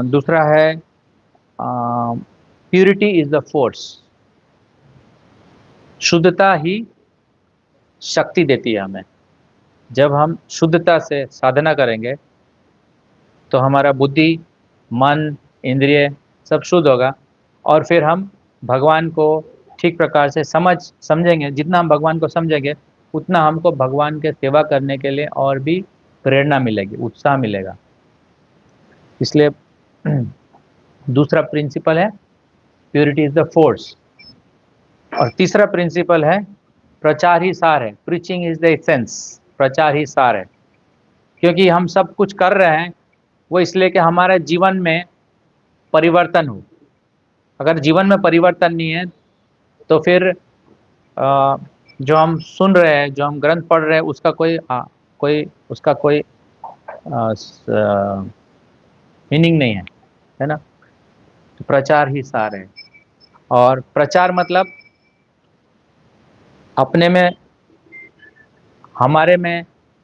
दूसरा है purity is the force. शुद्धता ही शक्ति देती है हमें। जब हम शुद्धता से साधना करेंगे तो हमारा बुद्धि, मन, इंद्रिय सब शुद्ध होगा, और फिर हम भगवान को ठीक प्रकार से समझेंगे। जितना हम भगवान को समझेंगे उतना हमको भगवान के सेवा करने के लिए और भी प्रेरणा मिलेगी, उत्साह मिलेगा। इसलिए दूसरा प्रिंसिपल है प्योरिटी इज द फोर्स। और तीसरा प्रिंसिपल है प्रचार ही सार है, प्रीचिंग इज द एसेंस। प्रचार ही सार है, क्योंकि हम सब कुछ कर रहे हैं वो इसलिए कि हमारे जीवन में परिवर्तन हो। अगर जीवन में परिवर्तन नहीं है तो फिर जो हम सुन रहे हैं, जो हम ग्रंथ पढ़ रहे हैं, उसका कोई मीनिंग नहीं है ना। तो प्रचार ही सार है। और प्रचार मतलब अपने में,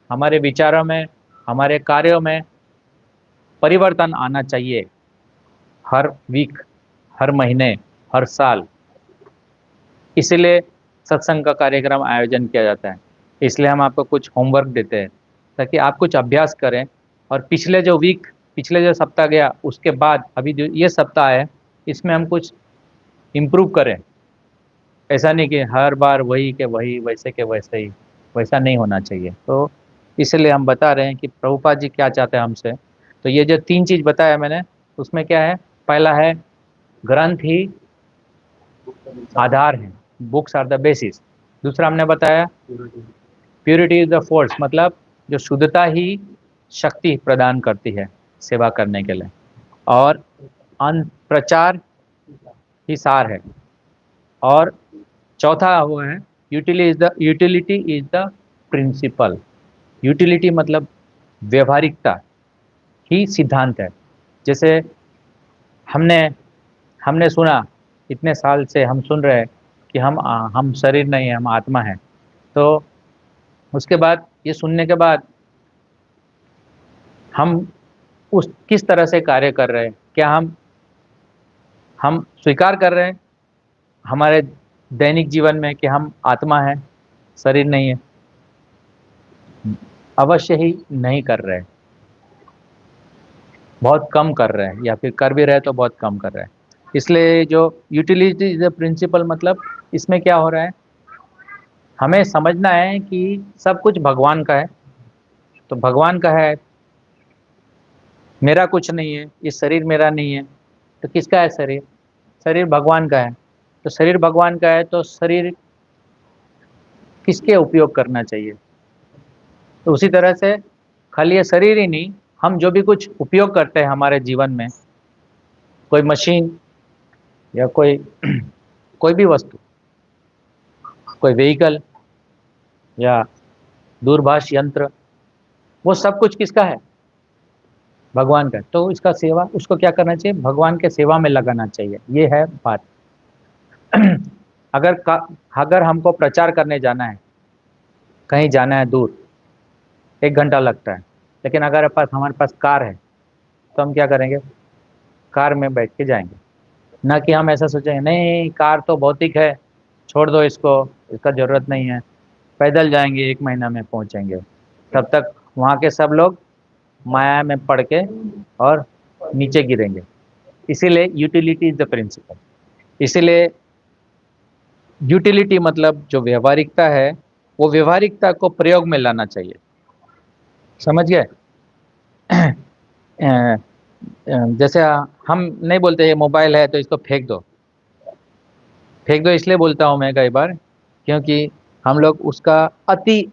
हमारे विचारों में, हमारे कार्यों में परिवर्तन आना चाहिए। हर वीक, हर महीने, हर साल। इसलिए सत्संग का कार्यक्रम आयोजन किया जाता है। इसलिए हम आपको कुछ होमवर्क देते हैं ताकि आप कुछ अभ्यास करें, और पिछले जो सप्ताह गया उसके बाद अभी जो ये सप्ताह है इसमें हम कुछ इम्प्रूव करें। ऐसा नहीं कि हर बार वही के वही, वैसे के वैसे ही, वैसा नहीं होना चाहिए। तो इसलिए हम बता रहे हैं कि प्रभुपाद जी क्या चाहते हैं हमसे। तो ये जो 3 चीज़ बताया मैंने, उसमें क्या है, पहला है ग्रंथ ही आधार है, बुक्स आर द बेसिस। दूसरा हमने बताया प्योरिटी इज द फोर्स, मतलब जो शुद्धता ही शक्ति प्रदान करती है सेवा करने के लिए। और प्रचार ही सार है। और चौथा वो है utility is the principle. Utility मतलब व्यवहारिकता ही सिद्धांत है। जैसे हमने हमने सुना, इतने साल से हम सुन रहे हैं कि हम शरीर नहीं है, हम आत्मा है। तो उसके बाद ये सुनने के बाद हम उस किस तरह से कार्य कर रहे हैं? क्या हम स्वीकार कर रहे हैं हमारे दैनिक जीवन में कि हम आत्मा है, शरीर नहीं है? अवश्य ही नहीं कर रहे हैं, बहुत कम कर रहे हैं, या फिर कर भी रहे तो बहुत कम कर रहे हैं। इसलिए जो यूटिलिटी इज द प्रिंसिपल, मतलब इसमें क्या हो रहा है, हमें समझना है कि सब कुछ भगवान का है। तो भगवान का है, मेरा कुछ नहीं है, ये शरीर मेरा नहीं है। तो किसका है शरीर? शरीर भगवान का है। तो शरीर भगवान का है तो शरीर किसके उपयोग करना चाहिए? तो उसी तरह से खाली ये शरीर ही नहीं, हम जो भी कुछ उपयोग करते हैं हमारे जीवन में, कोई मशीन या कोई कोई भी वस्तु, कोई व्हीकल या दूरभाष यंत्र, वो सब कुछ किसका है? भगवान का है। तो इसका सेवा, उसको क्या करना चाहिए? भगवान के सेवा में लगाना चाहिए। ये है बात। अगर हमको प्रचार करने जाना है, कहीं जाना है दूर, 1 घंटा लगता है, लेकिन अगर हमारे पास कार है तो हम क्या करेंगे? कार में बैठ के जाएंगे। ना कि हम ऐसा सोचेंगे नहीं कार तो भौतिक है, छोड़ दो इसको, इसका ज़रूरत नहीं है, पैदल जाएंगे 1 महीना में पहुंचेंगे। तब तक वहाँ के सब लोग माया में पड़ के और नीचे गिरेंगे। इसीलिए यूटिलिटी इज द प्रिंसिपल। इसीलिए यूटिलिटी मतलब जो व्यवहारिकता है, वो व्यवहारिकता को प्रयोग में लाना चाहिए। समझ गए? जैसे हम नहीं बोलते ये मोबाइल है तो इसको फेंक दो। फेंक दो इसलिए बोलता हूँ मैं कई बार, क्योंकि हम लोग उसका अति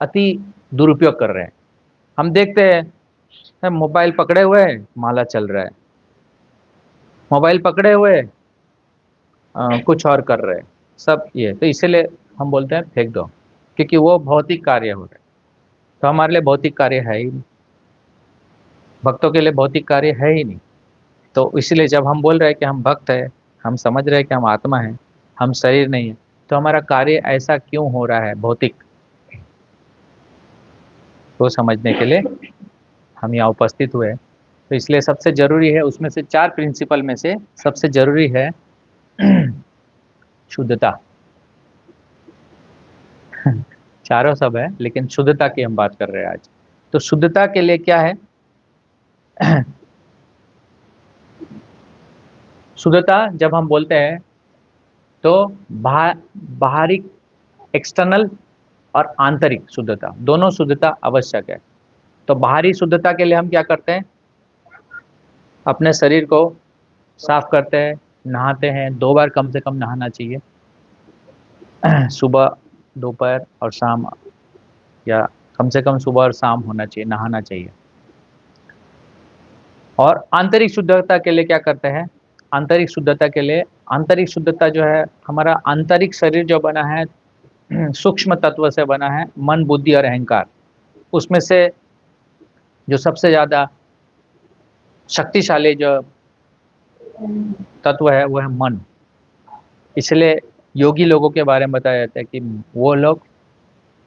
अति दुरुपयोग कर रहे हैं। हम देखते हैं मोबाइल पकड़े हुए माला चल रहा है, मोबाइल पकड़े हुए कुछ और कर रहे हैं, सब ये। तो इसीलिए हम बोलते हैं फेंक दो, क्योंकि वो भौतिक कार्य हो रहे हैं। तो हमारे लिए भौतिक कार्य है ही नहीं, भक्तों के लिए भौतिक कार्य है ही नहीं। तो इसलिए जब हम बोल रहे हैं कि हम भक्त है, हम समझ रहे हैं कि हम आत्मा है, हम शरीर नहीं है, तो हमारा कार्य ऐसा क्यों हो रहा है भौतिक, तो समझने के लिए हम यहाँ उपस्थित हुए। तो तो इसलिए सबसे जरूरी है, उसमें से 4 प्रिंसिपल में से सबसे जरूरी है शुद्धता। चारों सब है, लेकिन शुद्धता की हम बात कर रहे हैं आज। तो शुद्धता के लिए क्या है? शुद्धता जब हम बोलते हैं तो बाहरी, एक्सटर्नल और आंतरिक शुद्धता, दोनों शुद्धता आवश्यक है। तो बाहरी शुद्धता के लिए हम क्या करते हैं? अपने शरीर को साफ करते हैं, नहाते हैं, 2 बार कम से कम नहाना चाहिए, सुबह, दोपहर और शाम, या कम से कम सुबह और शाम होना चाहिए, नहाना चाहिए। और आंतरिक शुद्धता के लिए क्या करते हैं? आंतरिक शुद्धता के लिए, आंतरिक शुद्धता जो है, हमारा आंतरिक शरीर जो बना है सूक्ष्म तत्व से बना है, मन, बुद्धि और अहंकार। उसमें से जो सबसे ज्यादा शक्तिशाली जो तत्व है वो है मन। इसलिए योगी लोगों के बारे में बताया जाता है कि वो लोग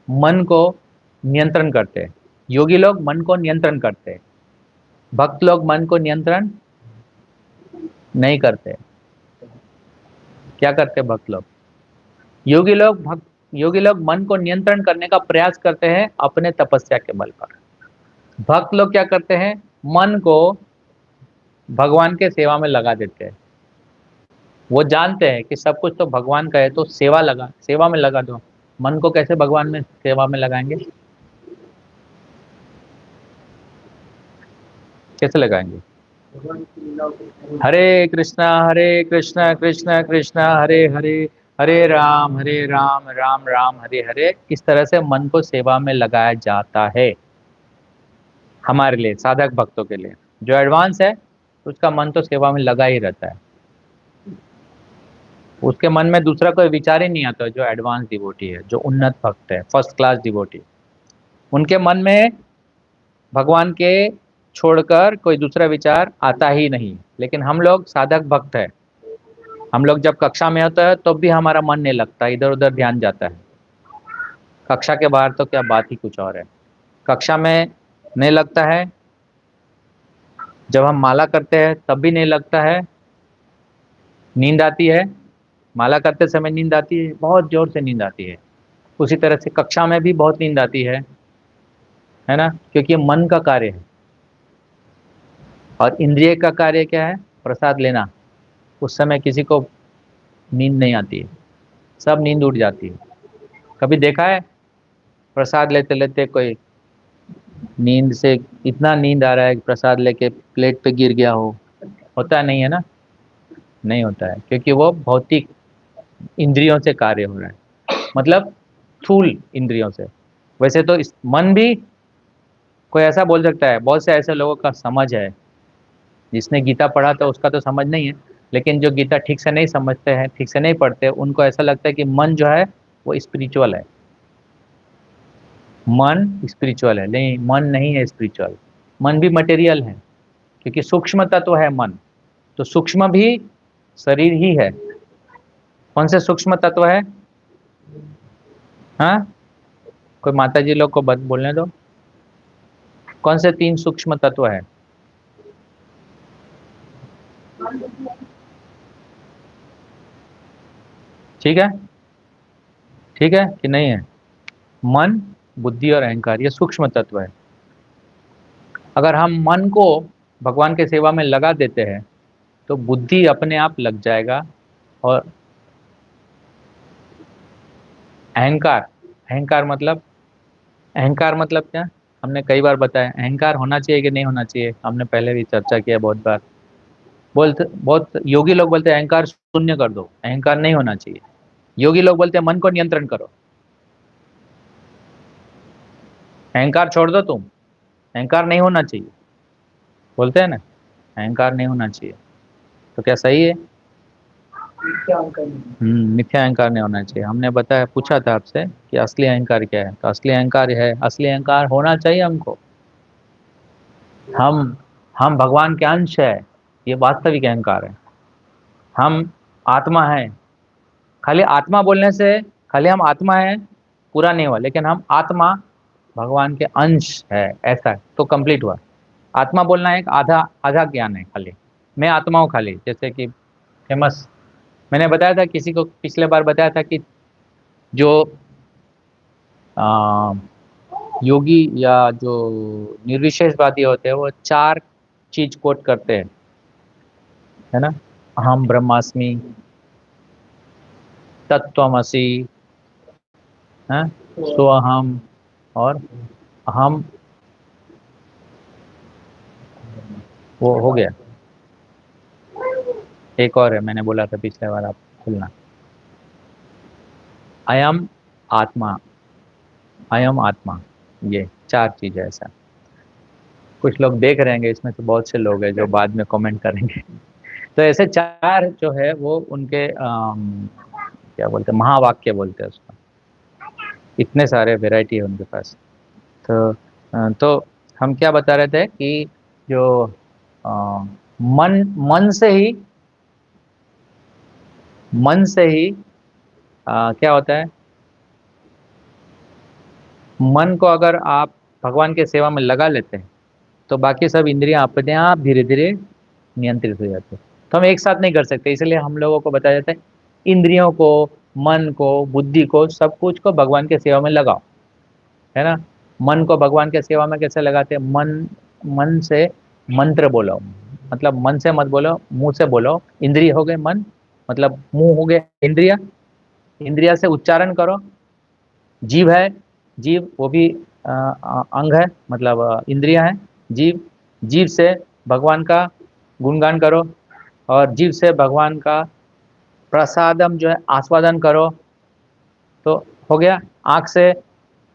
मन को नियंत्रण करते हैं। योगी लोग मन को नियंत्रण करते हैं, भक्त लोग मन को नियंत्रण नहीं करते। क्या करते हैं भक्त लोग? योगी लोग मन को नियंत्रण करने का प्रयास करते हैं अपने तपस्या के बल पर। भक्त लोग क्या करते हैं? मन को भगवान के सेवा में लगा देते हैं। वो जानते हैं कि सब कुछ तो भगवान का है, तो सेवा में लगा दो। मन को कैसे भगवान में सेवा में लगाएंगे? कैसे लगाएंगे? हरे कृष्णा कृष्णा कृष्णा हरे हरे, हरे राम राम राम हरे हरे। इस तरह से मन को सेवा में लगाया जाता है हमारे लिए, साधक भक्तों के लिए। जो एडवांस है उसका मन तो सेवा में लगा ही रहता है, उसके मन में दूसरा कोई विचार ही नहीं आता। जो एडवांस डिवोटी है, जो उन्नत भक्त है, फर्स्ट क्लास डिवोटी, उनके मन में भगवान के छोड़कर कोई दूसरा विचार आता ही नहीं। लेकिन हम लोग साधक भक्त है, हम लोग जब कक्षा में होता है तो भी हमारा मन नहीं लगता, इधर उधर ध्यान जाता है। कक्षा के बाहर तो क्या बात ही कुछ और है। कक्षा में नहीं लगता है, जब हम माला करते हैं तब भी नहीं लगता है। नींद आती है, माला करते समय नींद आती है, बहुत जोर से नींद आती है। उसी तरह से कक्षा में भी बहुत नींद आती है ना, क्योंकि ये मन का कार्य है। और इंद्रिय का कार्य क्या है? प्रसाद लेना। उस समय किसी को नींद नहीं आती है, सब नींद उड़ जाती है। कभी देखा है प्रसाद लेते लेते कोई नींद से इतना नींद आ रहा है कि प्रसाद लेके प्लेट पे गिर गया हो? होता नहीं है ना, नहीं होता है, क्योंकि वो भौतिक इंद्रियों से कार्य हो रहा है, मतलब स्थूल इंद्रियों से। वैसे तो इस मन भी, कोई ऐसा बोल सकता है, बहुत से ऐसे लोगों का समझ है, जिसने गीता पढ़ा था उसका तो समझ नहीं है, लेकिन जो गीता ठीक से नहीं समझते हैं, ठीक से नहीं पढ़ते, उनको ऐसा लगता है कि मन जो है वो स्पिरिचुअल है। मन स्पिरिचुअल है, नहीं, मन नहीं है स्पिरिचुअल। मन भी मटेरियल है, क्योंकि सूक्ष्म तत्व है मन। तो सूक्ष्म भी शरीर ही है। कौन से सूक्ष्म तत्व है? हाँ, कोई माता जी लोग को बोलने दो, कौन से 3 सूक्ष्म तत्व है? ठीक है, ठीक है कि नहीं है? मन, बुद्धि और अहंकार, ये सूक्ष्म तत्व है। अगर हम मन को भगवान के सेवा में लगा देते हैं तो बुद्धि अपने आप लग जाएगा। और अहंकार, अहंकार मतलब क्या? हमने कई बार बताया, अहंकार होना चाहिए कि नहीं होना चाहिए, हमने पहले भी चर्चा किया बहुत बार। बहुत योगी लोग बोलते हैं अहंकार शून्य कर दो, अहंकार नहीं होना चाहिए। योगी लोग बोलते हैं मन को नियंत्रण करो, अहंकार छोड़ दो तुम, अहंकार नहीं होना चाहिए, बोलते हैं ना, अहंकार नहीं होना चाहिए। तो क्या सही है? मिथ्या अहंकार नहीं होना चाहिए। हमने बताया, पूछा था आपसे कि असली अहंकार क्या है, तो असली अहंकार है, असली अहंकार होना चाहिए हमको। हम हम भगवान के अंश है, ये वास्तविक अहंकार है। हम आत्मा है। खाली आत्मा बोलने से, खाली हम आत्मा है पूरा नहीं हुआ, लेकिन हम आत्मा भगवान के अंश है, ऐसा है तो कंप्लीट हुआ। आत्मा बोलना एक आधा आधा ज्ञान है खाली। मैं आत्मा हूँ खाली, जैसे कि फेमस मैंने बताया था, किसी को पिछले बार बताया था कि जो आ, योगी या जो निर्विशेषवादी होते हैं वो चार चीज कोट करते हैं, है ना। अहम ब्रह्मास्मि, तत्त्वमसि, है, सोअहम, और अहम, वो हो गया। एक और है, मैंने बोला था पिछले बार, आप सुनना। अयम आत्मा, अयम आत्मा, ये चार चीज है ऐसा। कुछ लोग देख रहे हैं, इसमें तो बहुत से लोग हैं जो बाद में कमेंट करेंगे। तो ऐसे चार जो है वो उनके क्या बोलते हैं, महावाक्य बोलते हैं उसको। इतने सारे वैरायटी है उनके पास। तो तो हम क्या बता रहे थे कि जो अ, मन मन से ही, मन से ही क्या होता है, मन को अगर आप भगवान के सेवा में लगा लेते हैं तो बाकी सब इंद्रियां अपने आप धीरे धीरे नियंत्रित हो जाते हैं। तो हम एक साथ नहीं कर सकते, इसलिए हम लोगों को बताया जाता है इंद्रियों को, मन को, बुद्धि को, सब कुछ को भगवान के सेवा में लगाओ, है ना। मन को भगवान के सेवा में कैसे लगाते हैं, मन मन से मंत्र बोलो, मतलब मन से मत बोलो, मुंह से बोलो। इंद्रिय हो गए मन, मतलब मुंह हो गए इंद्रिया, इंद्रिया से उच्चारण करो। जीव है, जीव वो भी अंग है, मतलब इंद्रिया है। जीव, जीव से भगवान का गुणगान करो, और जीव से भगवान का प्रसादम जो है आस्वादन करो। तो हो गया। आँख से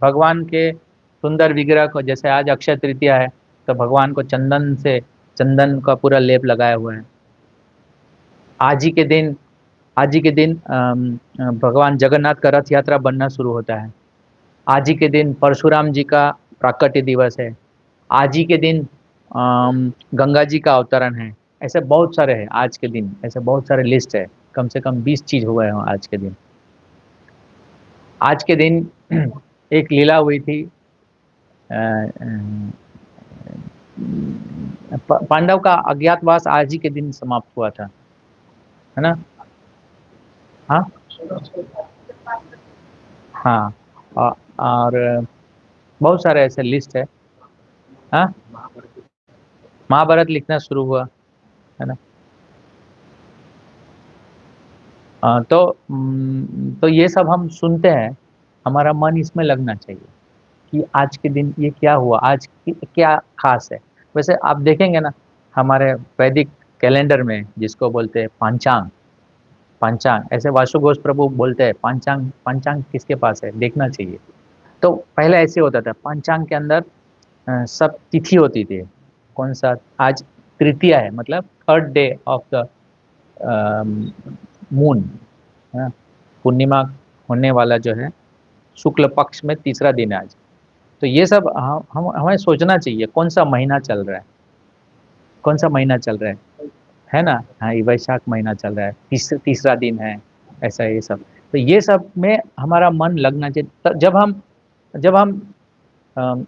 भगवान के सुंदर विग्रह को, जैसे आज अक्षय तृतीया है तो भगवान को चंदन से, चंदन का पूरा लेप लगाया हुआ है। आज ही के दिन, आज ही के दिन भगवान जगन्नाथ का रथ यात्रा बनना शुरू होता है। आज ही के दिन परशुराम जी का प्राकट्य दिवस है। आज ही के दिन गंगा जी का अवतरण है। ऐसे बहुत सारे हैं आज के दिन, ऐसे बहुत सारे लिस्ट है, कम से कम 20 चीज हुए हैं आज के दिन। आज के दिन एक लीला हुई थी, पांडव का अज्ञातवास आज ही के दिन समाप्त हुआ था, है ना। हाँ, हाँ, और बहुत सारे ऐसे लिस्ट है। हाँ, महाभारत लिखना शुरू हुआ, है ना। तो ये सब हम सुनते हैं, हमारा मन इसमें लगना चाहिए कि आज के दिन ये क्या हुआ, आज क्या खास है। वैसे आप देखेंगे ना, हमारे वैदिक कैलेंडर में जिसको बोलते हैं पांचांग, पांचांग ऐसे वासु घोष प्रभु बोलते हैं पांचांग, पांचांग किसके पास है देखना चाहिए। तो पहले ऐसे होता था, पांचांग के अंदर सब तिथि होती थी। कौन सा, आज तृतीया है, मतलब third day of the moon, पूर्णिमा होने वाला जो है, शुक्ल पक्ष में तीसरा दिन है आज। तो ये सब हम हमें सोचना चाहिए कौन सा महीना चल रहा है, कौन सा महीना चल रहा है ना। हाँ, ये वैशाख महीना चल रहा है, तीसरा दिन है, ऐसा ये सब। तो ये सब में हमारा मन लगना चाहिए। जब हम अम,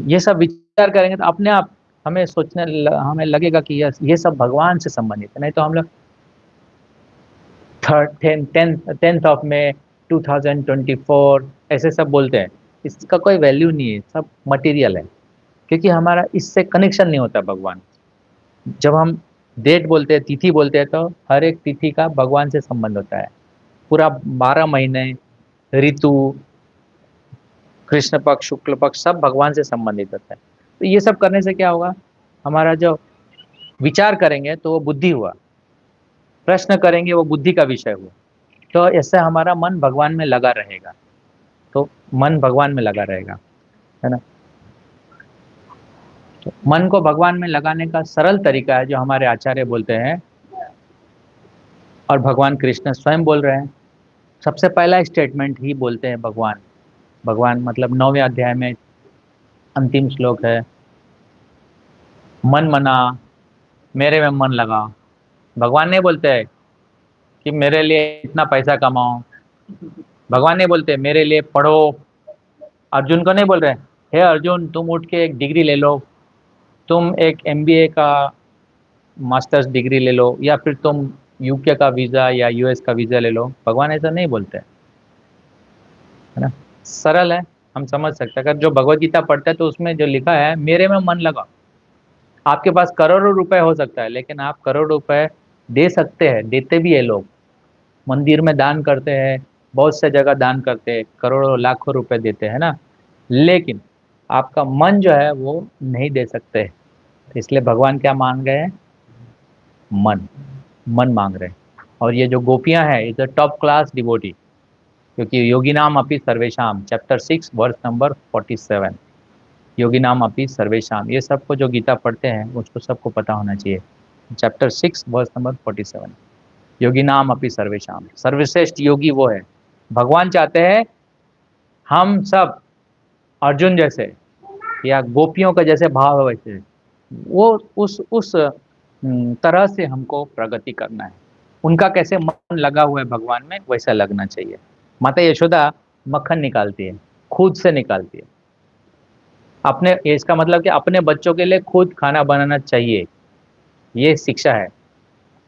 ये सब विचार करेंगे तो अपने आप हमें हमें लगेगा कि ये सब भगवान से संबंधित है। नहीं तो हम लोग टेंथ ऑफ मई 2024 ऐसे सब बोलते हैं, इसका कोई वैल्यू नहीं है, सब मटेरियल है। क्योंकि हमारा इससे कनेक्शन नहीं होता भगवान। जब हम डेट बोलते हैं, तिथि बोलते हैं, तो हर एक तिथि का भगवान से संबंध होता है। पूरा 12 महीने, ऋतु, कृष्ण पक्ष, शुक्ल पक्ष, सब भगवान से संबंधित होता है। तो ये सब करने से क्या होगा, हमारा जो विचार करेंगे तो वो बुद्धि हुआ, प्रश्न करेंगे वो बुद्धि का विषय हुआ। तो ऐसे हमारा मन भगवान में लगा रहेगा, तो मन भगवान में लगा रहेगा, है ना। तो मन को भगवान में लगाने का सरल तरीका है जो हमारे आचार्य बोलते हैं, और भगवान कृष्ण स्वयं बोल रहे हैं। सबसे पहला स्टेटमेंट ही बोलते हैं भगवान, भगवान मतलब 9वें अध्याय में अंतिम श्लोक है, मन मना, मेरे में मन लगा। भगवान नहीं बोलते हैं कि मेरे लिए इतना पैसा कमाओ, भगवान नहीं बोलते मेरे लिए पढ़ो, अर्जुन को नहीं बोल रहे हे अर्जुन तुम उठ के एक डिग्री ले लो, तुम एक एमबीए का मास्टर्स डिग्री ले लो या फिर तुम यूके का वीज़ा या यूएस का वीज़ा ले लो, भगवान ऐसा नहीं बोलते, है ना। सरल है, हम समझ सकते हैं। अगर जो भगवत गीता पढ़ते हैं तो उसमें जो लिखा है, मेरे में मन लगाओ। आपके पास करोड़ों रुपए हो सकता है, लेकिन आप करोड़ रुपए दे सकते हैं, देते भी है लोग, मंदिर में दान करते हैं, बहुत से जगह दान करते हैं, करोड़ों लाखों रुपए देते हैं ना, लेकिन आपका मन जो है वो नहीं दे सकते। तो इसलिए भगवान क्या मांग रहे हैं? मन, मन मांग रहे हैं। और ये जो गोपियां हैं, is a top class devotee, क्योंकि योगी नाम अपि सर्वेशाम, चैप्टर 6 वर्स नंबर 47। योगी नाम अपि सर्वेशाम, ये सबको जो गीता पढ़ते हैं उसको सबको पता होना चाहिए। चैप्टर 6 वर्स नंबर 47, योगी नाम अपि सर्वेशाम, सर्वश्रेष्ठ योगी वो है। भगवान चाहते हैं हम सब अर्जुन जैसे या गोपियों का जैसे भाव है वैसे, वो उस तरह से हमको प्रगति करना है। उनका कैसे मन लगा हुआ है भगवान में, वैसा लगना चाहिए। माता यशोदा मक्खन निकालती है, खुद से निकालती है अपने, इसका मतलब कि अपने बच्चों के लिए खुद खाना बनाना चाहिए, ये शिक्षा है।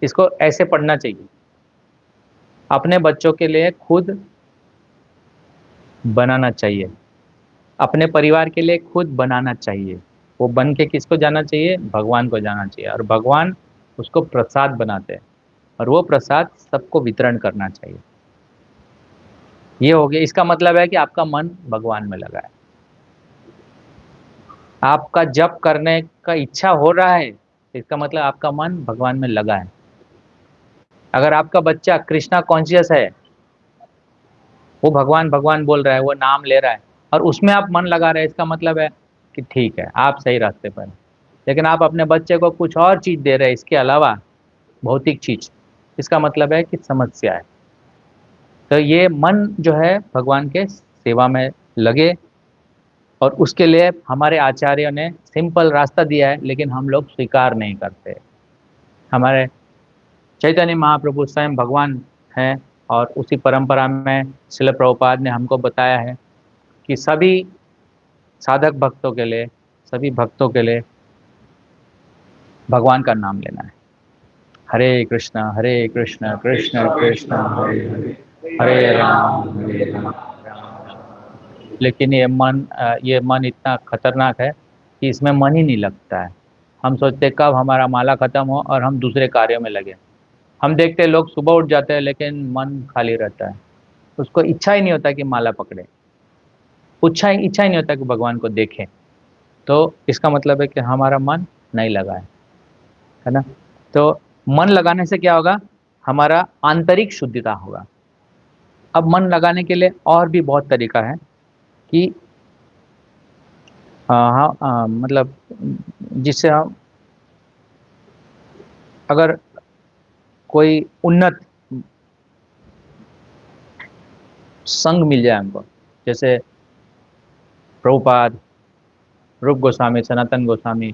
इसको ऐसे पढ़ना चाहिए, अपने बच्चों के लिए खुद बनाना चाहिए, अपने परिवार के लिए खुद बनाना चाहिए। वो बन के किसको जाना चाहिए? भगवान को जाना चाहिए, और भगवान उसको प्रसाद बनाते हैं, और वो प्रसाद सबको वितरण करना चाहिए। ये हो गया, इसका मतलब है कि आपका मन भगवान में लगा है, आपका जप करने का इच्छा हो रहा है, इसका मतलब आपका मन भगवान में लगा है। अगर आपका बच्चा कृष्णा कॉन्शियस है, वो भगवान भगवान बोल रहा है, वो नाम ले रहा है, और उसमें आप मन लगा रहे हैं, इसका मतलब है कि ठीक है, आप सही रास्ते पर हैं। लेकिन आप अपने बच्चे को कुछ और चीज़ दे रहे हैं इसके अलावा, भौतिक चीज़, इसका मतलब है कि समस्या है। तो ये मन जो है भगवान के सेवा में लगे, और उसके लिए हमारे आचार्यों ने सिंपल रास्ता दिया है, लेकिन हम लोग स्वीकार नहीं करते। हमारे चैतन्य महाप्रभु स्वयं भगवान हैं, और उसी परंपरा में श्रील प्रभुपाद ने हमको बताया है कि सभी साधक भक्तों के लिए, सभी भक्तों के लिए भगवान का नाम लेना है। हरे कृष्ण कृष्ण कृष्ण हरे हरे, हरे राम हरे राम। लेकिन ये मन इतना खतरनाक है कि इसमें मन ही नहीं लगता है। हम सोचते कब हमारा माला खत्म हो और हम दूसरे कार्यों में लगे। हम देखते हैं लोग सुबह उठ जाते हैं लेकिन मन खाली रहता है, उसको इच्छा ही नहीं होता कि माला पकड़े, इच्छा ही नहीं होता कि भगवान को देखें। तो इसका मतलब है कि हमारा मन नहीं लगा है ना। तो मन लगाने से क्या होगा? हमारा आंतरिक शुद्धता होगा। अब मन लगाने के लिए और भी बहुत तरीका है कि हाँ, मतलब जिससे हम, अगर कोई उन्नत संग मिल जाए हमको, जैसे प्रभुपाद, रूप गोस्वामी, सनातन गोस्वामी,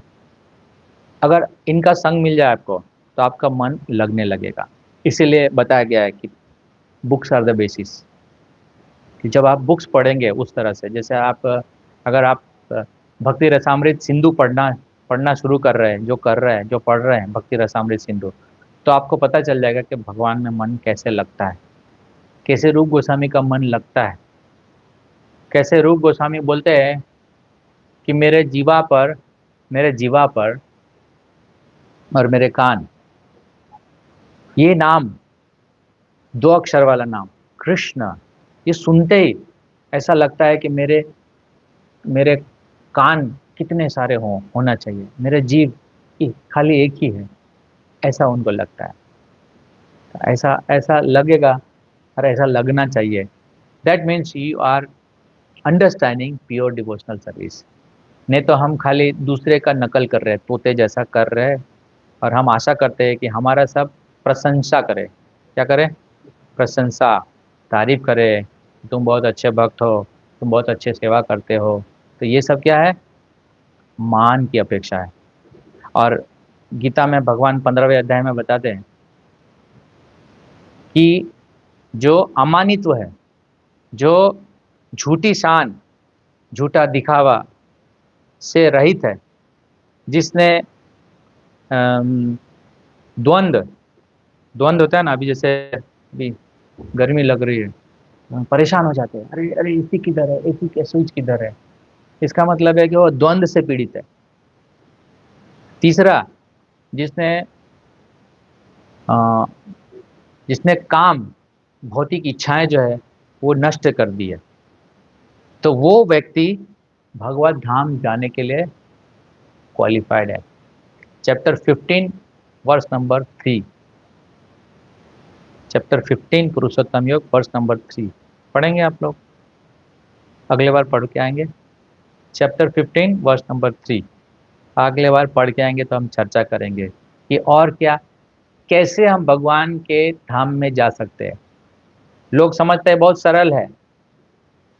अगर इनका संग मिल जाए आपको तो आपका मन लगने लगेगा। इसीलिए बताया गया है कि बुक्स आर द बेसिस, कि जब आप बुक्स पढ़ेंगे उस तरह से, जैसे आप अगर आप भक्ति रसामृत सिंधु पढ़ना पढ़ना शुरू कर रहे हैं, जो पढ़ रहे हैं भक्ति रसामृत सिंधु, तो आपको पता चल जाएगा कि भगवान में मन कैसे लगता है, कैसे रूप गोस्वामी का मन लगता है। कैसे रूप गोस्वामी बोलते हैं कि मेरे जीवा पर और मेरे कान, ये नाम, दो अक्षर वाला नाम कृष्ण, ये सुनते ही ऐसा लगता है कि मेरे मेरे कान कितने सारे होना चाहिए, मेरे जीव की खाली एक ही है, ऐसा उनको लगता है। ऐसा ऐसा लगेगा और ऐसा लगना चाहिए। That means you are understanding pure devotional service. नहीं तो हम खाली दूसरे का नकल कर रहे हैं, तोते जैसा कर रहे हैं, और हम आशा करते हैं कि हमारा सब प्रशंसा करे। क्या करे? प्रशंसा, तारीफ करे, तुम बहुत अच्छे भक्त हो, तुम बहुत अच्छे सेवा करते हो। तो ये सब क्या है? मान की अपेक्षा है। और गीता में भगवान 15वें अध्याय में बताते हैं कि जो अमानित्व है, जो झूठी शान, झूठा दिखावा से रहित है, जिसने द्वंद्व द्वंद्व होता है ना, अभी जैसे अभी गर्मी लग रही है, हम परेशान हो जाते हैं, अरे अरे एसी किधर है, एसी के स्विच किधर है। इसका मतलब है कि वो द्वंद्व से पीड़ित है। तीसरा, जिसने अ, जिसने काम, भौतिक इच्छाएं जो है वो नष्ट कर दी है, तो वो व्यक्ति भगवत धाम जाने के लिए क्वालिफाइड है। चैप्टर 15 वर्स नंबर 3, चैप्टर 15 पुरुषोत्तम योग वर्स नंबर 3 पढ़ेंगे आप लोग, अगले बार पढ़ के आएंगे। चैप्टर 15 वर्स नंबर 3 अगले बार पढ़ के आएंगे तो हम चर्चा करेंगे कि और क्या, कैसे हम भगवान के धाम में जा सकते हैं। लोग समझते हैं बहुत सरल है,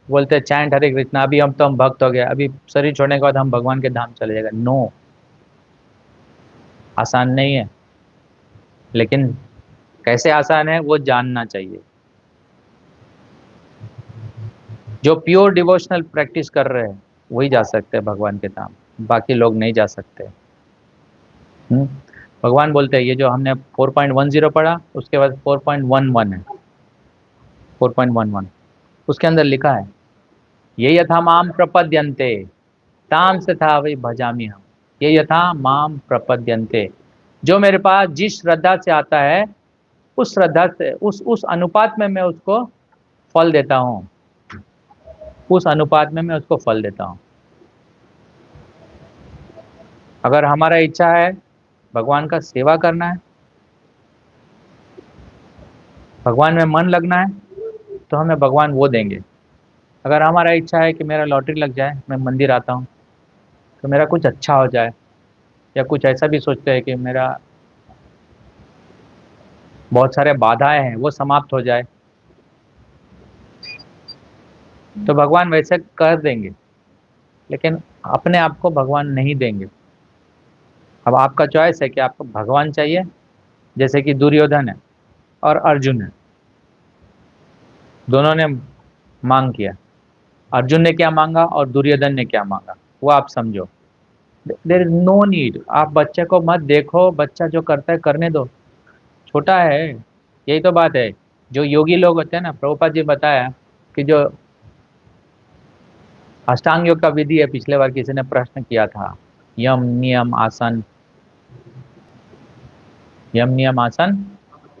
बोलते हैं चैंट हरे कृष्णा, अभी हम भक्त हो गए, अभी शरीर छोड़ने के बाद हम भगवान के धाम चले जाएगा। नो, आसान नहीं है, लेकिन कैसे आसान है वो जानना चाहिए। जो प्योर डिवोशनल प्रैक्टिस कर रहे हैं वही जा सकते हैं भगवान के धाम, बाकी लोग नहीं जा सकते। हम्म? भगवान बोलते हैं, ये जो हमने 4.10 पढ़ा उसके बाद 4.11 है, 4.11 उसके अंदर लिखा है, ये यथा माम प्रपद्यन्ते ताम से था वही भजामी हम। ये यथा माम प्रपद्यन्ते, जो मेरे पास जिस श्रद्धा से आता है उस श्रद्धा से उस अनुपात में मैं उसको फल देता हूँ, उस अनुपात में मैं उसको फल देता हूँ। अगर हमारा इच्छा है भगवान का सेवा करना है, भगवान में मन लगना है, तो हमें भगवान वो देंगे। अगर हमारा इच्छा है कि मेरा लॉटरी लग जाए, मैं मंदिर आता हूँ तो मेरा कुछ अच्छा हो जाए, या कुछ ऐसा भी सोचते हैं कि मेरा बहुत सारे बाधाएं हैं वो समाप्त हो जाए, तो भगवान वैसे कर देंगे, लेकिन अपने आप को भगवान नहीं देंगे। अब आपका चॉइस है कि आपको भगवान चाहिए, जैसे कि दुर्योधन है और अर्जुन है, दोनों ने मांग किया। अर्जुन ने क्या मांगा और दुर्योधन ने क्या मांगा वो आप समझो। देर इज नो नीड, आप बच्चे को मत देखो, बच्चा जो करता है करने दो, छोटा है। यही तो बात है, जो योगी लोग होते हैं ना, प्रभुपाद जी बताया कि जो अष्टांग योग का विधि है, पिछले बार किसी ने प्रश्न किया था, यम नियम आसन, यम नियम आसन,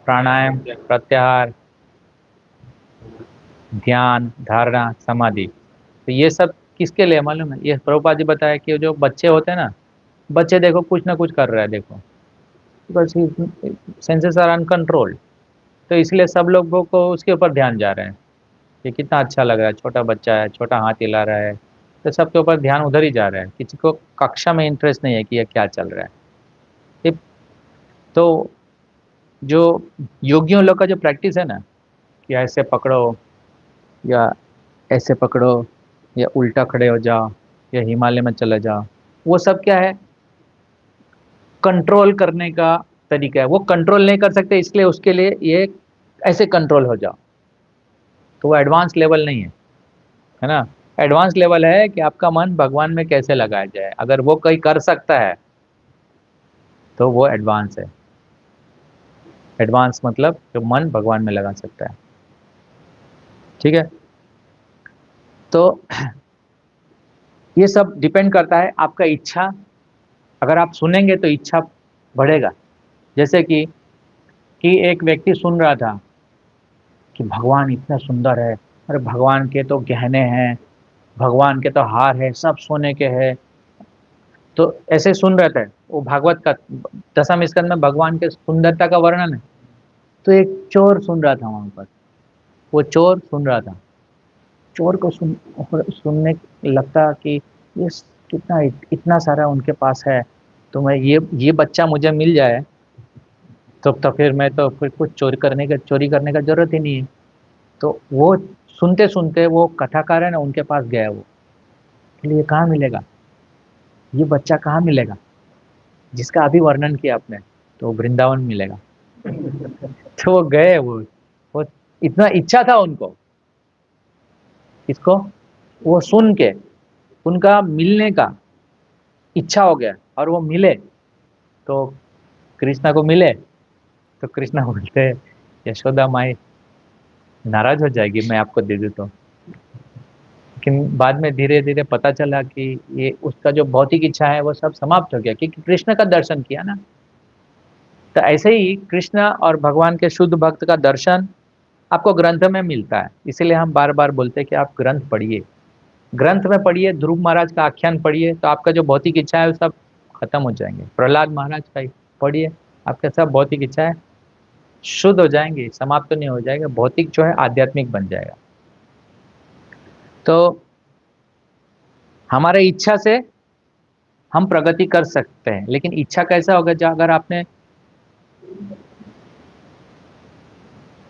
प्राणायाम, प्रत्याहार, ध्यान, धारणा, समाधि, तो ये सब किसके लिए मालूम है? ये प्रभुपाद जी बताया कि जो बच्चे होते हैं ना, बच्चे देखो कुछ ना कुछ कर रहा है, देखो बिकॉज सेंसेस आर अनकंट्रोल्ड, तो इसलिए सब लोगों को उसके ऊपर ध्यान जा रहे हैं कि कितना अच्छा लग रहा है, छोटा बच्चा है, छोटा हाथ हिला रहा है, तो सबके ऊपर ध्यान उधर ही जा रहा है, किसी को कक्षा में इंटरेस्ट नहीं है कि यह क्या चल रहा है। ये- तो जो योगियों लोग का जो प्रैक्टिस है ना, कि ऐसे पकड़ो या ऐसे पकड़ो या उल्टा खड़े हो जाओ या हिमालय में चले जाओ, वो सब क्या है, कंट्रोल करने का तरीका है। वो कंट्रोल नहीं कर सकते, इसलिए उसके लिए ये ऐसे कंट्रोल हो जाओ, तो वो एडवांस लेवल नहीं है ना। एडवांस लेवल है कि आपका मन भगवान में कैसे लगाया जाए, अगर वो कोई कर सकता है तो वो एडवांस है। एडवांस मतलब जो मन भगवान में लगा सकता है, ठीक है। तो ये सब डिपेंड करता है आपका इच्छा, अगर आप सुनेंगे तो इच्छा बढ़ेगा। जैसे कि एक व्यक्ति सुन रहा था कि भगवान इतना सुंदर है, अरे भगवान के तो गहने हैं, भगवान के तो हार है, सब सोने के हैं, तो ऐसे सुन रहे थे। वो भागवत का 10वें स्कंद में भगवान के सुंदरता का वर्णन है। तो एक चोर सुन रहा था वहां पर, वो चोर सुन रहा था, चोर को सुनने लगता कि ये कितना इतना सारा उनके पास है, तो मैं ये बच्चा मुझे मिल जाए तो फिर मैं तो फिर कुछ चोरी करने का जरूरत ही नहीं है। तो वो सुनते सुनते वो कथाकार है ना, उनके पास गया वो, बोले, ये कहाँ मिलेगा, ये बच्चा कहाँ मिलेगा जिसका अभी वर्णन किया आपने, तो वृंदावन मिलेगा। तो वो गए, वो इतना इच्छा था उनको, इसको वो सुन के उनका मिलने का इच्छा हो गया, और वो मिले तो कृष्णा को मिले तो कृष्णा बोलते हैं यशोदा माई नाराज हो जाएगी मैं आपको दे दूं तो। लेकिन बाद में धीरे धीरे पता चला कि ये उसका जो भौतिक इच्छा है वो सब समाप्त हो गया क्योंकि कृष्ण का दर्शन किया ना। तो ऐसे ही कृष्ण और भगवान के शुद्ध भक्त का दर्शन आपको ग्रंथ में मिलता है। इसीलिए हम बार बार बोलते हैं कि आप ग्रंथ पढ़िए, ग्रंथ में पढ़िए, ध्रुव महाराज का आख्यान पढ़िए तो आपका जो भौतिक इच्छा है वो सब खत्म हो जाएंगे। प्रहलाद महाराज का ही पढ़िए, आपके सब भौतिक इच्छा है शुद्ध हो जाएंगे, समाप्त तो नहीं हो जाएगा, भौतिक जो है आध्यात्मिक बन जाएगा। तो हमारे इच्छा से हम प्रगति कर सकते हैं, लेकिन इच्छा कैसा होगा जो अगर आपने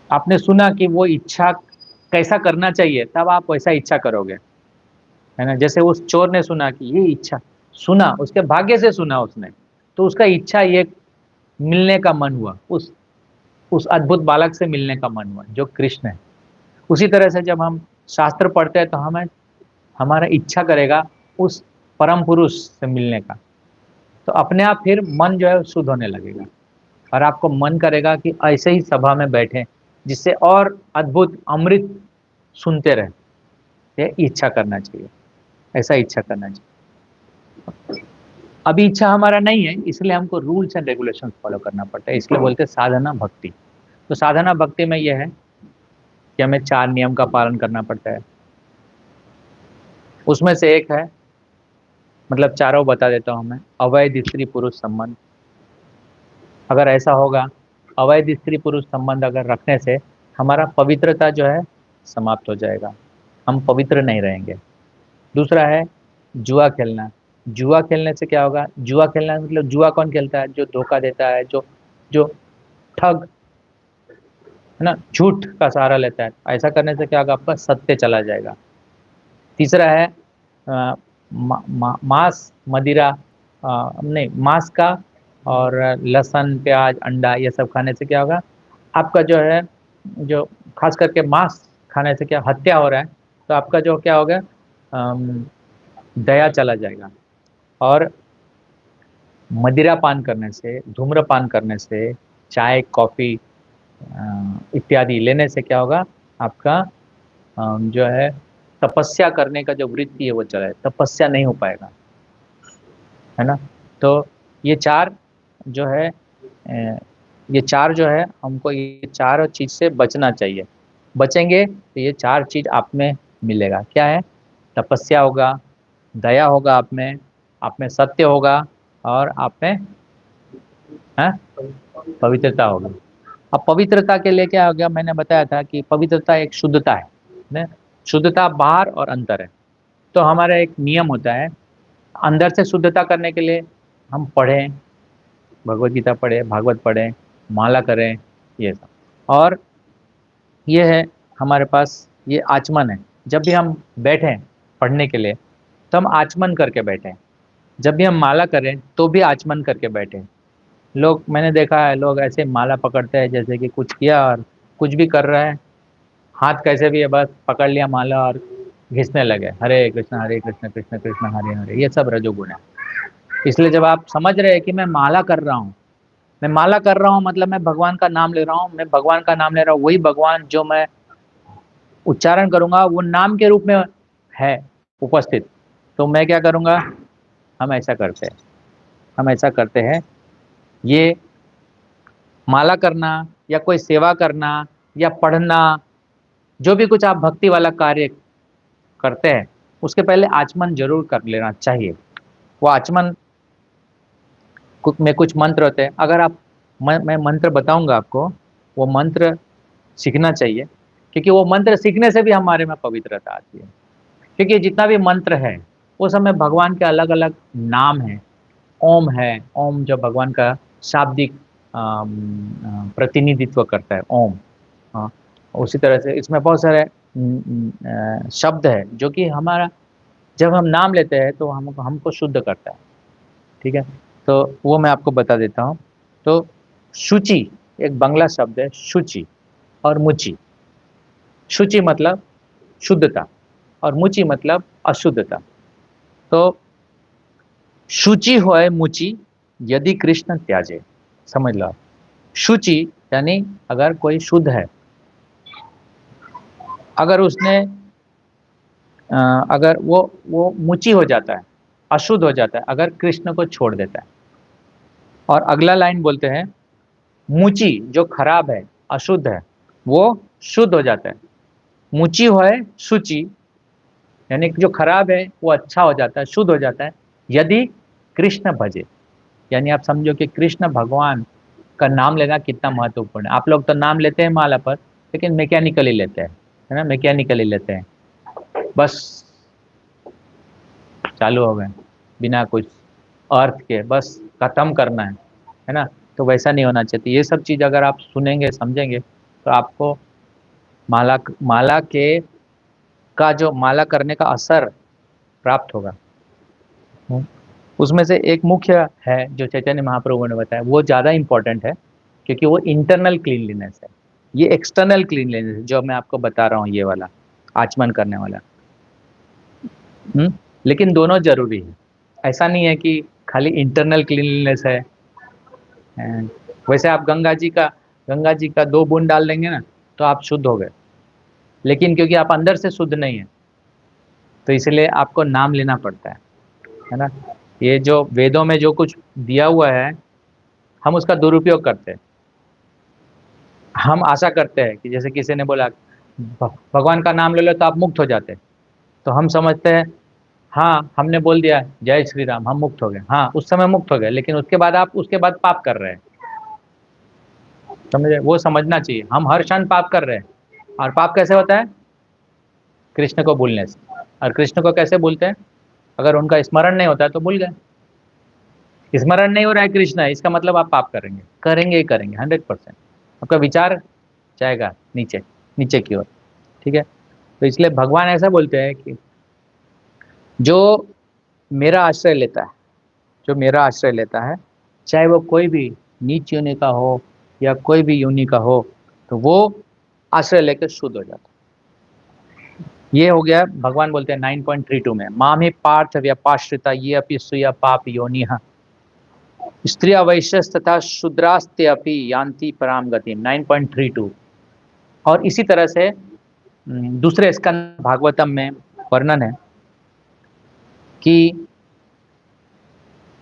आपने सुना कि वो इच्छा कैसा करना चाहिए तब आप वैसा इच्छा करोगे, है ना। जैसे उस चोर ने सुना कि ये इच्छा, सुना उसके भाग्य से सुना उसने, तो उसका इच्छा ये मिलने का मन हुआ, उस अद्भुत बालक से मिलने का मन हुआ जो कृष्ण है। उसी तरह से जब हम शास्त्र पढ़ते हैं तो हमें हमारा इच्छा करेगा उस परम पुरुष से मिलने का, तो अपने आप फिर मन जो है शुद्ध होने लगेगा और आपको मन करेगा कि ऐसे ही सभा में बैठे जिससे और अद्भुत अमृत सुनते रहे। ये इच्छा करना चाहिए, ऐसा इच्छा करना चाहिए। अभी इच्छा हमारा नहीं है इसलिए हमको रूल्स एंड रेगुलेशंस फॉलो करना पड़ता है, इसलिए बोलते हैं साधना भक्ति। तो साधना भक्ति में यह है कि हमें 4 नियम का पालन करना पड़ता है। उसमें से एक है, मतलब चारों बता देता हूँ मैं। अवैध स्त्री पुरुष संबंध, अगर ऐसा होगा, अवैध स्त्री पुरुष संबंध अगर रखने से हमारा पवित्रता जो है समाप्त हो जाएगा, हम पवित्र नहीं रहेंगे। दूसरा है जुआ खेलना। जुआ खेलने से क्या होगा, जुआ खेलना मतलब जुआ कौन खेलता है, जो धोखा देता है, जो जो ठग, है ना, झूठ का सहारा लेता है। ऐसा करने से क्या होगा, आपका सत्य चला जाएगा। तीसरा है मांस मदिरा, नहीं मांस का और लहसुन प्याज अंडा ये सब खाने से क्या होगा, आपका जो है, जो खास करके मांस खाने से क्या हत्या हो रहा है, तो आपका जो क्या होगा, दया चला जाएगा। और मदिरा पान करने से, धूम्रपान करने से, चाय कॉफ़ी इत्यादि लेने से क्या होगा, आपका जो है तपस्या करने का जो वृत्ति है वो चला है, तपस्या नहीं हो पाएगा, है ना। तो ये चार जो है ये चार जो है हमको ये चार चीज से बचना चाहिए। बचेंगे तो ये चार चीज आप में मिलेगा। क्या है, तपस्या होगा, दया होगा आप में सत्य होगा, और आप में है पवित्रता होगी। अब पवित्रता के लिए क्या हो गया, मैंने बताया था कि पवित्रता एक शुद्धता है ना? शुद्धता बाहर और अंदर है। तो हमारा एक नियम होता है, अंदर से शुद्धता करने के लिए हम पढ़ें, भगवत गीता पढ़ें, भागवत पढ़ें, माला करें, ये सब। और ये है हमारे पास ये आचमन है, जब भी हम बैठें पढ़ने के लिए तो हम आचमन करके बैठें, जब भी हम माला करें तो भी आचमन करके बैठें। लोग, मैंने देखा है लोग ऐसे माला पकड़ते हैं जैसे कि कुछ किया और कुछ भी कर रहा है, हाथ कैसे भी है बस पकड़ लिया माला और घिसने लगे, हरे कृष्ण कृष्ण कृष्ण हरे हरे, ये सब रजोगुण है। इसलिए जब आप समझ रहे हैं कि मैं माला कर रहा हूँ, मैं माला कर रहा हूँ मतलब मैं भगवान का नाम ले रहा हूँ, मैं भगवान का नाम ले रहा हूँ, वही भगवान जो मैं उच्चारण करूंगा वो नाम के रूप में है उपस्थित, तो मैं क्या करूंगा, हम ऐसा करते हैं, हम ऐसा करते हैं। ये माला करना या कोई सेवा करना या पढ़ना, जो भी कुछ आप भक्ति वाला कार्य करते हैं उसके पहले आचमन जरूर कर लेना चाहिए। वो आचमन में कुछ मंत्र होते हैं, अगर आप मैं मंत्र बताऊंगा आपको, वो मंत्र सीखना चाहिए, क्योंकि वो मंत्र सीखने से भी हमारे में पवित्रता आती है। क्योंकि जितना भी मंत्र है वो सब में भगवान के अलग अलग नाम हैं। ओम है, ओम जो भगवान का शाब्दिक प्रतिनिधित्व करता है, ओम। हाँ, उसी तरह से इसमें बहुत सारे शब्द है जो कि हमारा, जब हम नाम लेते हैं तो हमको शुद्ध करता है। ठीक है, तो वो मैं आपको बता देता हूँ। तो शुचि एक बंगला शब्द है, शुचि और मुचि। शुचि मतलब शुद्धता और मुचि मतलब अशुद्धता। तो शुचि होए मुचि यदि कृष्ण त्याजे। समझ लो। शुचि यानी अगर कोई शुद्ध है, अगर उसने अगर वो मुचि हो जाता है, अशुद्ध हो जाता है अगर कृष्ण को छोड़ देता है। और अगला लाइन बोलते हैं मुचि जो खराब है, अशुद्ध है, वो शुद्ध हो जाता है। मुचि होए शुचि यानी कि जो खराब है वो अच्छा हो जाता है, शुद्ध हो जाता है, यदि कृष्ण भजे। यानी आप समझो कि कृष्ण भगवान का नाम लेना कितना महत्वपूर्ण है। आप लोग तो नाम लेते हैं माला पर, लेकिन मैकेनिकली लेते हैं, है ना, मैकेनिकली लेते हैं, बस चालू हो गए बिना कुछ अर्थ के, बस खत्म करना है ना। तो वैसा नहीं होना चाहिए। ये सब चीज अगर आप सुनेंगे समझेंगे तो आपको माला माला के का जो माला करने का असर प्राप्त होगा। हम्म। उसमें से एक मुख्य है जो चैतन्य महाप्रभु ने बताया, वो ज़्यादा इंपॉर्टेंट है, क्योंकि वो इंटरनल क्लीनलीनेस है। ये एक्सटर्नल क्लीनलीनेस जो मैं आपको बता रहा हूँ, ये वाला आचमन करने वाला। लेकिन दोनों जरूरी है। ऐसा नहीं है कि खाली इंटरनल क्लीनलीनेस है। अ, वैसे आप गंगा जी का 2 बूंद डाल देंगे ना तो आप शुद्ध हो गए, लेकिन क्योंकि आप अंदर से शुद्ध नहीं है, तो इसलिए आपको नाम लेना पड़ता है ना। ये जो वेदों में जो कुछ दिया हुआ है, हम उसका दुरुपयोग करते हैं। हम आशा करते हैं कि जैसे किसी ने बोला भगवान का नाम ले लो तो आप मुक्त हो जाते हैं, तो हम समझते हैं हाँ हमने बोल दिया जय श्री राम हम मुक्त हो गए, हाँ उस समय मुक्त हो गए, लेकिन उसके बाद आप उसके बाद पाप कर रहे हैं। समझे, वो समझना चाहिए, हम हर क्षण पाप कर रहे हैं। और पाप कैसे होता है? कृष्ण को भूलने से। और कृष्ण को कैसे भूलते हैं? अगर उनका स्मरण नहीं होता है तो भूल गए। स्मरण नहीं हो रहा है कृष्ण, इसका मतलब आप पाप करेंगे, करेंगे ही करेंगे 100%। आपका विचार जाएगा नीचे, नीचे की ओर। ठीक है। तो इसलिए भगवान ऐसा बोलते हैं कि जो मेरा आश्रय लेता है, जो मेरा आश्रय लेता है, चाहे वो कोई भी नीच योनि का हो या कोई भी योनि का हो, तो वो आश्रय लेकर शुद्ध हो जाता है। ये हो गया, भगवान बोलते हैं 9.32 में, माम ही पार्थ व्यपाश्रिता ये अपि सुया पाप योनि स्त्री वैश्य तथा शूद्रास्ते अपि यान्ति पराम गति। 9.32। और इसी तरह से दूसरे स्कंद भागवतम में वर्णन है कि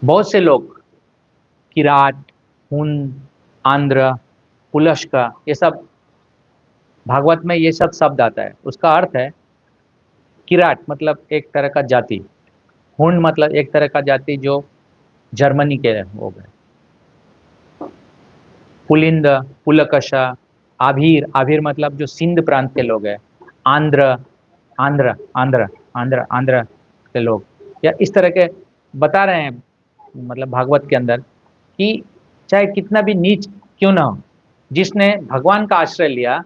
बहुत से लोग किराट, हुन, आंध्र, पुलस्क, ये सब भागवत में ये सब शब्द आता है। उसका अर्थ है किराट मतलब एक तरह का जाति, हुन मतलब एक तरह का जाति जो जर्मनी के हो गए, पुलिंद, पुलकश, आभीर, आभीर मतलब जो सिंध प्रांत के लोग हैं, आंध्र, आंध्र आंध्र आंध्र आंध्र के लोग, या इस तरह के बता रहे हैं मतलब भागवत के अंदर कि चाहे कितना भी नीच क्यों ना हो, जिसने भगवान का आश्रय लिया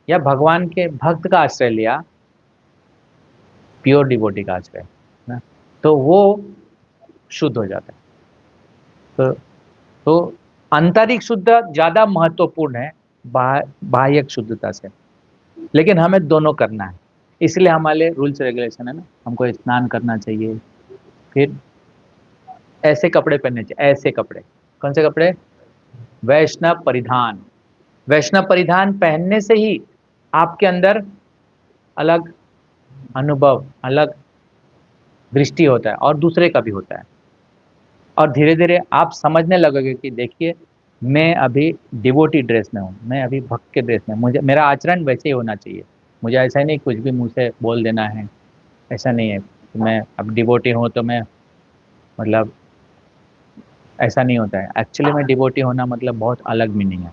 या भगवान के भक्त का आश्रय लिया, प्योर डिवोटी का आश्रय ना, तो वो शुद्ध हो जाता है। तो तो आंतरिक शुद्ध ज्यादा महत्वपूर्ण है बाह्य शुद्धता से। लेकिन हमें दोनों करना है, इसलिए हमारे रूल्स रेगुलेशन है ना। हमको स्नान करना चाहिए, फिर ऐसे कपड़े पहनने चाहिए, ऐसे कपड़े। कौन से कपड़े? वैष्णव परिधान। वैष्णव परिधान पहनने से ही आपके अंदर अलग अनुभव, अलग दृष्टि होता है और दूसरे का भी होता है। और धीरे धीरे आप समझने लगोगे कि देखिए मैं अभी डिवोटी ड्रेस में हूँ, मैं अभी भक्त के ड्रेस में, मुझे मेरा आचरण वैसे ही होना चाहिए। मुझे ऐसा ही नहीं कुछ भी मुंह से बोल देना है, ऐसा नहीं है कि मैं अब डिवोटी हूँ तो मैं मतलब, ऐसा नहीं होता है। एक्चुअली में डिवोटी होना मतलब बहुत अलग मीनिंग है।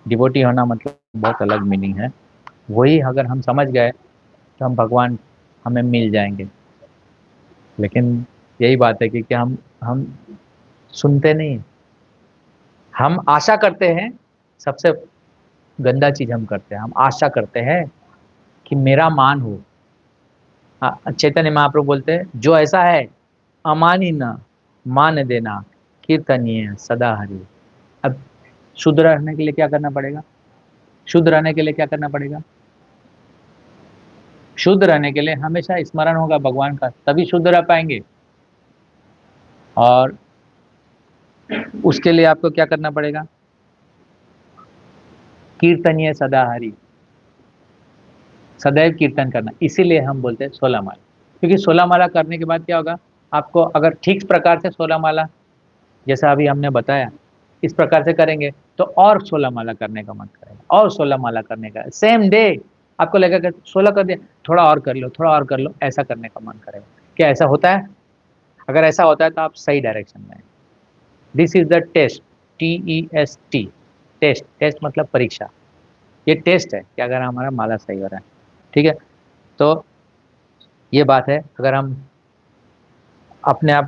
डिवोटी होना मतलब बहुत अलग मीनिंग है। वही अगर हम समझ गए तो हम भगवान हमें मिल जाएंगे। लेकिन यही बात है कि क्या हम सुनते नहीं, हम आशा करते हैं। सबसे गंदा चीज हम करते हैं, हम आशा करते हैं कि मेरा मान हो। हाँ, चैतन्य महाप्रभु बोलते हैं जो ऐसा है अमानी न मान देना, कीर्तनीय सदा हरि। अब शुद्ध रहने के लिए क्या करना पड़ेगा? शुद्ध रहने के लिए क्या करना पड़ेगा? शुद्ध रहने के लिए हमेशा स्मरण होगा भगवान का, तभी शुद्ध रह पाएंगे। और उसके लिए आपको क्या करना पड़ेगा, कीर्तनीय सदाहरि, सदैव कीर्तन करना, इसीलिए हम बोलते हैं 16 माला। क्योंकि 16 माला करने के बाद क्या होगा, आपको अगर ठीक प्रकार से 16 माला, जैसा अभी हमने बताया, इस प्रकार से करेंगे तो और 16 माला करने का मन करेगा, और 16 माला करने का, सेम डे आपको लगेगा कि 16 कर दिया, थोड़ा और कर लो, थोड़ा और कर लो, ऐसा करने का मन करेगा। क्या ऐसा होता है? अगर ऐसा होता है तो आप सही डायरेक्शन में हैं। This is the test, TEST, test, test मतलब परीक्षा। ये टेस्ट है कि अगर हमारा माला सही हो रहा है। ठीक है, तो ये बात है, अगर हम अपने आप